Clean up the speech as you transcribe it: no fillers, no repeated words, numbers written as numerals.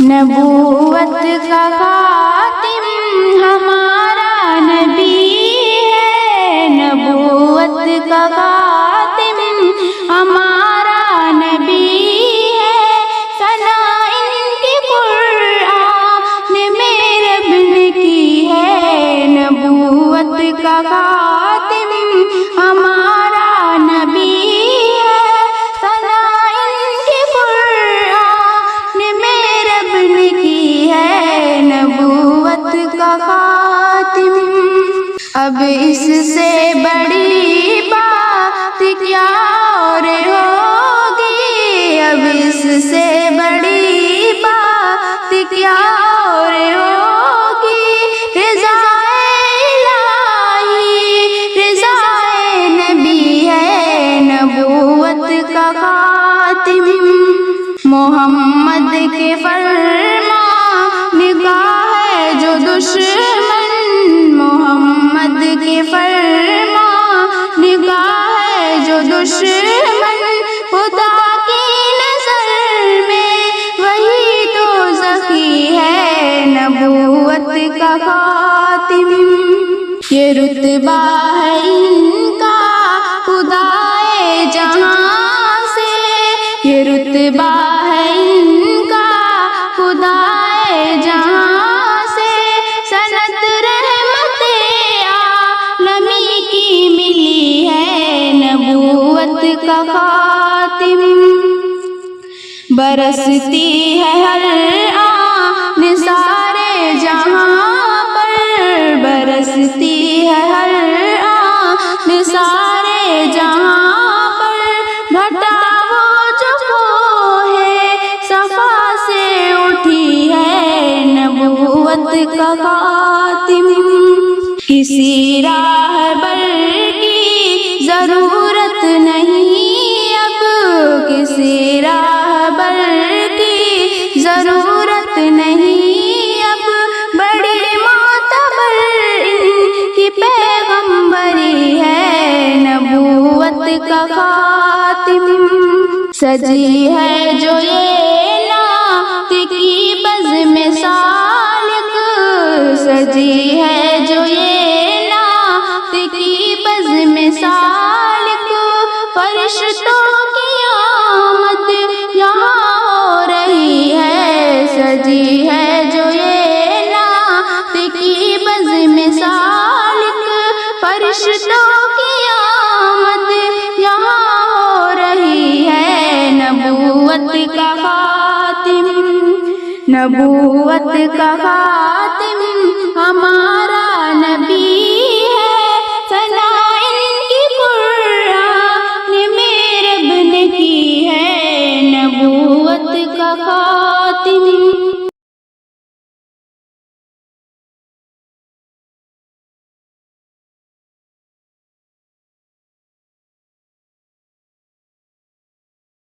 نبوت کا خاتم ہمارا نبی ہے، نبوت کا خاتم ہمارا نبی ہے، ثنا ان کی قرآن میں رب نے کی ہے، نبوت کا خاتم ہمارا نبی ہے، ثنا ان کی قرآن میں رب نے کی ہے، نبوت کا خاتم۔ اب اس سے بڑی بات کیا اور ہوگی، اب اس سے بڑی بات کیا اور ہوگی، رضا الہی رضا نبی ہے، نبوت کا خاتم۔ محمد کے فرمان کا ہے جو دشمن، محمد کے فرمان کا ہے جو دشمن، خدا کی نظر میں وہی تو ذکی ہے، نبوت کا خاتم۔ یہ رتبہ ہے ان کا خدائے جہاں سے، یہ رتبہ ہے ان کا خدائے جہاں سے، سند رحمت عالمی کی ملی ہے، نبوت کا خاتم۔ برستی ہے ہر آن سارے جہاں پر، برستی ہے ہر آن سارے جہاں پر، گھٹا وہ جو ہے صفا سے اٹھی ہے، نبوت کا خاتم۔ کسی راہبر کی ضرورت نہیں اب، کسی راہبر کی ضرورت نہیں اب، بڑی معتبر ان کی پیغمبری ہے، نبوت کا خاتم۔ سجی ہے جو یہ نعت کی بزم سالک، سجی ہے جو یہ نعت کی بزم سالک، فرشتوں کی آمد یہاں ہو رہی ہے، سجی ہے جو یہ نعت کی بزم سالک، فرشتوں کی آمد یہاں ہو رہی ہے، نبوت کا خاتم، نبوت کا خاتم ہمارا